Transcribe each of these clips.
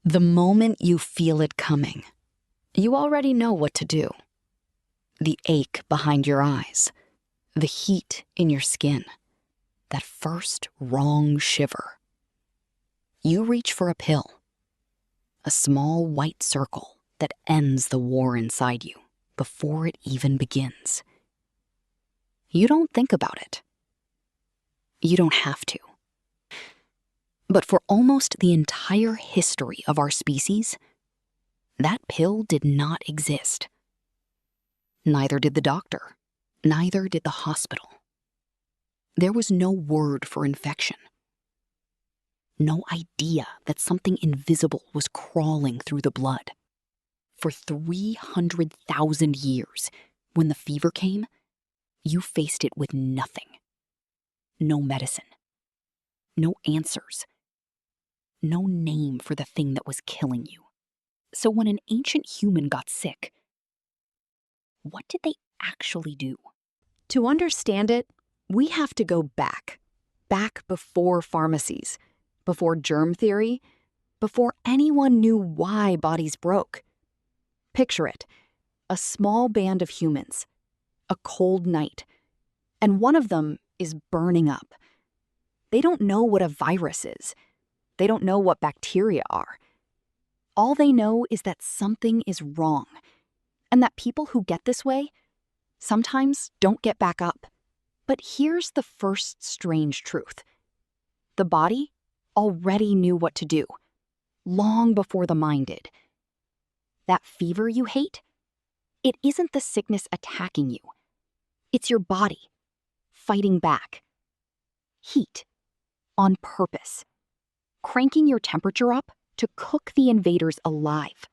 The moment you feel it coming, you already know what to do. The ache behind your eyes, the heat in your skin, that first wrong shiver. You reach for a pill, a small white circle that ends the war inside you before it even begins. You don't think about it. You don't have to. But for almost the entire history of our species, that pill did not exist. Neither did the doctor. Neither did the hospital. There was no word for infection. No idea that something invisible was crawling through the blood. For 300,000 years, when the fever came, you faced it with nothing. No medicine. No answers. No name for the thing that was killing you. So when an ancient human got sick, what did they actually do? To understand it, we have to go back before pharmacies, before germ theory, before anyone knew why bodies broke. Picture it, a small band of humans, a cold night, and one of them is burning up. They don't know what a virus is. They don't know what bacteria are. All they know is that something is wrong, and that people who get this way sometimes don't get back up. But here's the first strange truth. The body already knew what to do, long before the mind did. That fever you hate, it isn't the sickness attacking you. It's your body fighting back. Heat, on purpose, cranking your temperature up to cook the invaders alive.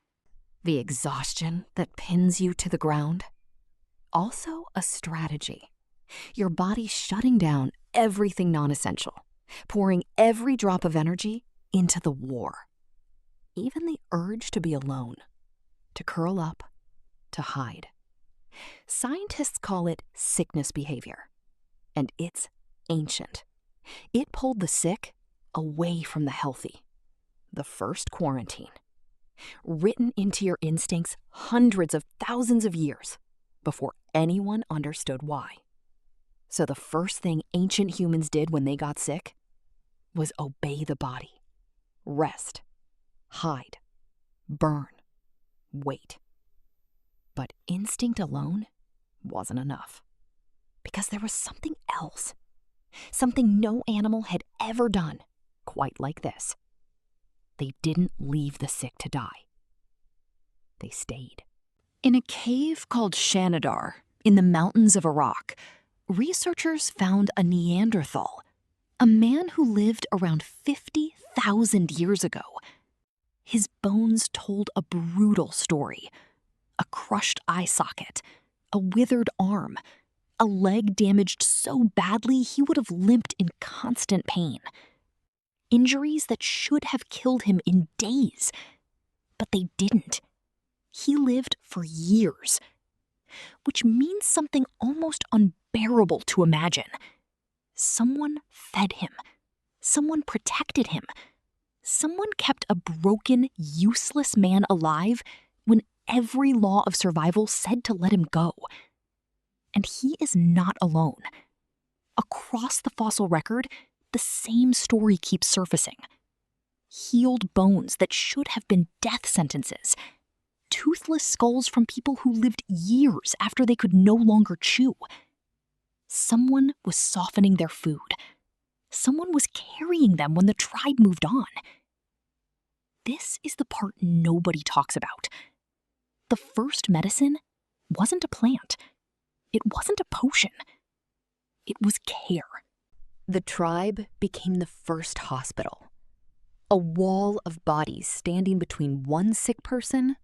The exhaustion that pins you to the ground, also a strategy. Your body shutting down everything non-essential, pouring every drop of energy into the war. Even the urge to be alone, to curl up, to hide. Scientists call it sickness behavior, and it's ancient. It pulled the sick away from the healthy. The first quarantine, written into your instincts hundreds of thousands of years before anyone understood why. So the first thing ancient humans did when they got sick was obey the body, rest, hide, burn, wait. But instinct alone wasn't enough, because there was something else, something no animal had ever done quite like this. They didn't leave the sick to die. They stayed. In a cave called Shanidar, in the mountains of Iraq, researchers found a Neanderthal, a man who lived around 50,000 years ago. His bones told a brutal story. A crushed eye socket, a withered arm, a leg damaged so badly he would have limped in constant pain. Injuries that should have killed him in days, but they didn't. He lived for years, which means something almost unbearable to imagine. Someone fed him. Someone protected him. Someone kept a broken, useless man alive when every law of survival said to let him go. And he is not alone. Across the fossil record, the same story keeps surfacing. Healed bones that should have been death sentences. Toothless skulls from people who lived years after they could no longer chew. Someone was softening their food. Someone was carrying them when the tribe moved on. This is the part nobody talks about. The first medicine wasn't a plant. It wasn't a potion. It was care. The tribe became the first hospital. A wall of bodies standing between one sick person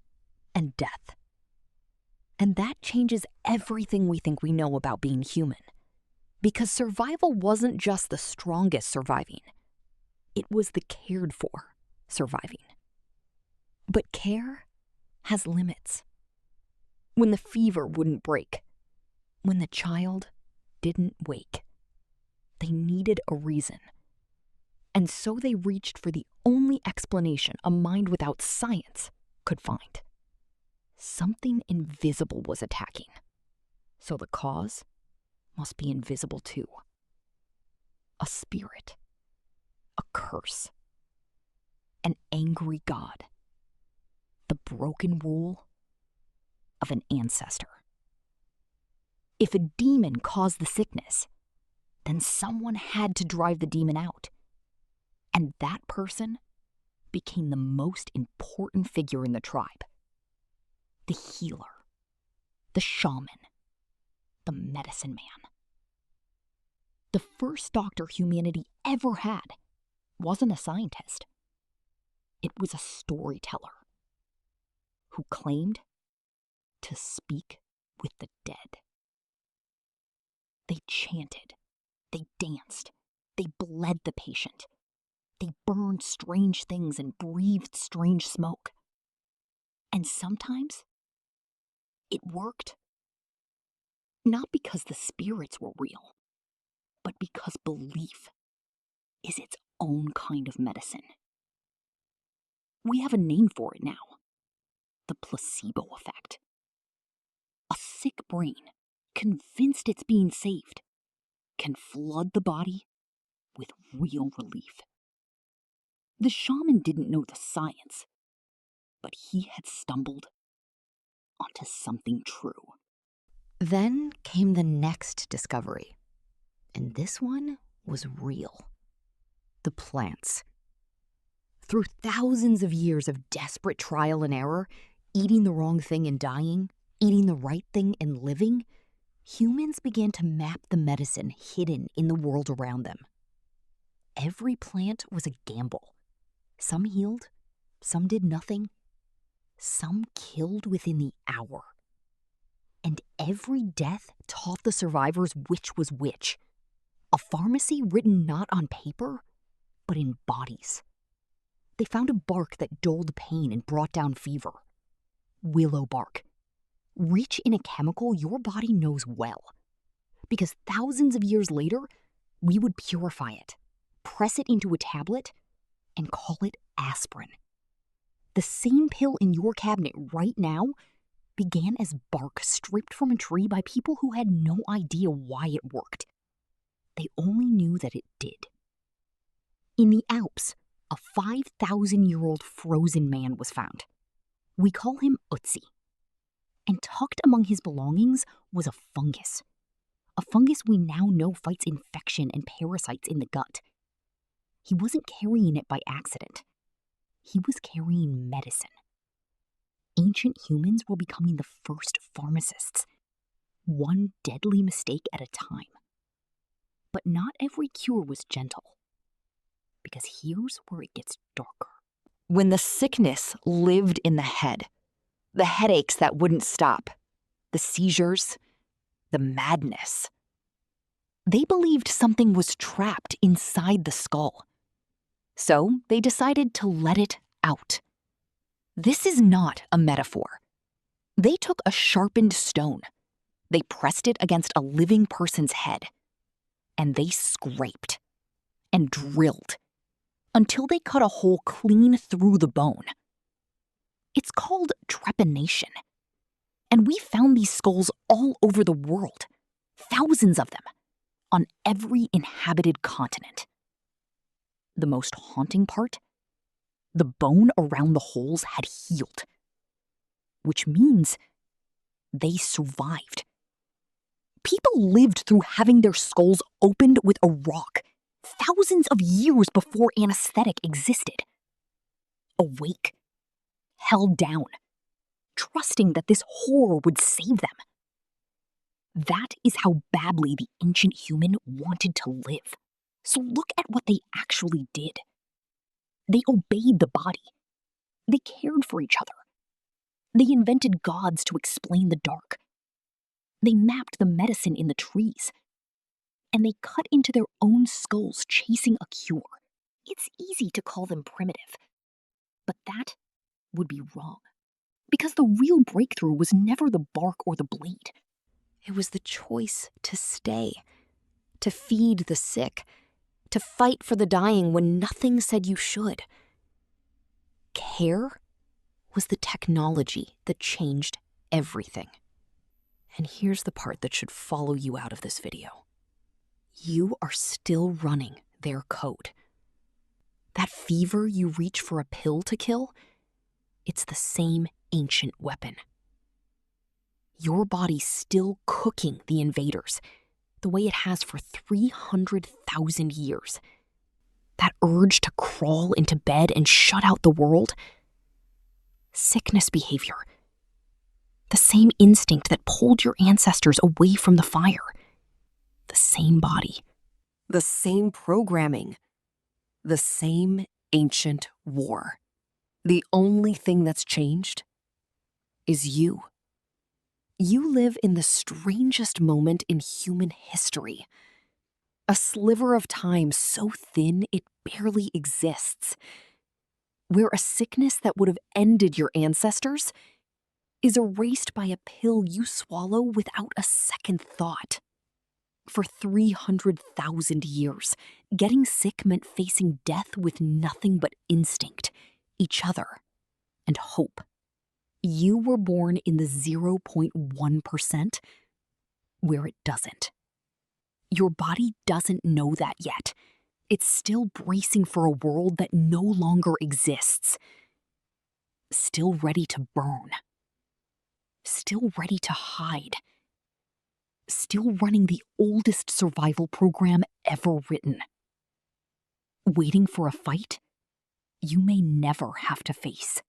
and death. And that changes everything we think we know about being human. Because survival wasn't just the strongest surviving. It was the cared for surviving. But care has limits. When the fever wouldn't break, when the child didn't wake, they needed a reason. And so they reached for the only explanation a mind without science could find. Something invisible was attacking. So the cause must be invisible too. A spirit. A curse. An angry god. The broken rule of an ancestor. If a demon caused the sickness, then someone had to drive the demon out. And that person became the most important figure in the tribe. The healer, the shaman, the medicine man. The first doctor humanity ever had wasn't a scientist. It was a storyteller who claimed to speak with the dead. They chanted, they danced, they bled the patient. They burned strange things and breathed strange smoke. And sometimes it worked. Not because the spirits were real, but because belief is its own kind of medicine. We have a name for it now. The placebo effect. A sick brain, convinced it's being saved, can flood the body with real relief. The shaman didn't know the science, but he had stumbled onto something true. Then came the next discovery, and this one was real. The plants. Through thousands of years of desperate trial and error, eating the wrong thing and dying, eating the right thing and living, humans began to map the medicine hidden in the world around them. Every plant was a gamble. Some healed, some did nothing, some killed within the hour. And every death taught the survivors which was which. A pharmacy written not on paper, but in bodies. They found a bark that dulled pain and brought down fever. Willow bark. Rich in a chemical your body knows well. Because thousands of years later, we would purify it, press it into a tablet, and call it aspirin. The same pill in your cabinet right now began as bark stripped from a tree by people who had no idea why it worked. They only knew that it did. In the Alps, a 5,000-year-old frozen man was found. We call him Ötzi. And tucked among his belongings was a fungus. A fungus we now know fights infection and parasites in the gut. He wasn't carrying it by accident. He was carrying medicine. Ancient humans were becoming the first pharmacists, one deadly mistake at a time. But not every cure was gentle, because here's where it gets darker. When the sickness lived in the head, the headaches that wouldn't stop, the seizures, the madness, they believed something was trapped inside the skull. So they decided to let it out. This is not a metaphor. They took a sharpened stone. They pressed it against a living person's head. And they scraped and drilled until they cut a hole clean through the bone. It's called trepanation. And we found these skulls all over the world, thousands of them, on every inhabited continent. The most haunting part? The bone around the holes had healed, which means they survived. People lived through having their skulls opened with a rock thousands of years before anesthetic existed. Awake, held down, trusting that this horror would save them. That is how badly the ancient human wanted to live. So look at what they actually did. They obeyed the body. They cared for each other. They invented gods to explain the dark. They mapped the medicine in the trees. And they cut into their own skulls chasing a cure. It's easy to call them primitive. But that would be wrong. Because the real breakthrough was never the bark or the blade. It was the choice to stay, to feed the sick, to fight for the dying when nothing said you should. Care was the technology that changed everything. And here's the part that should follow you out of this video. You are still running their code. That fever you reach for a pill to kill, it's the same ancient weapon. Your body's still cooking the invaders the way it has for 300,000 years. That urge to crawl into bed and shut out the world, sickness behavior. The same instinct that pulled your ancestors away from the fire. The same body. The same programming. The same ancient war. The only thing that's changed is you. You live in the strangest moment in human history. A sliver of time so thin it barely exists. Where a sickness that would have ended your ancestors is erased by a pill you swallow without a second thought. For 300,000 years, getting sick meant facing death with nothing but instinct, each other, and hope. You were born in the 0.1% where it doesn't. Your body doesn't know that yet. It's still bracing for a world that no longer exists. Still ready to burn. Still ready to hide. Still running the oldest survival program ever written. Waiting for a fight you may never have to face.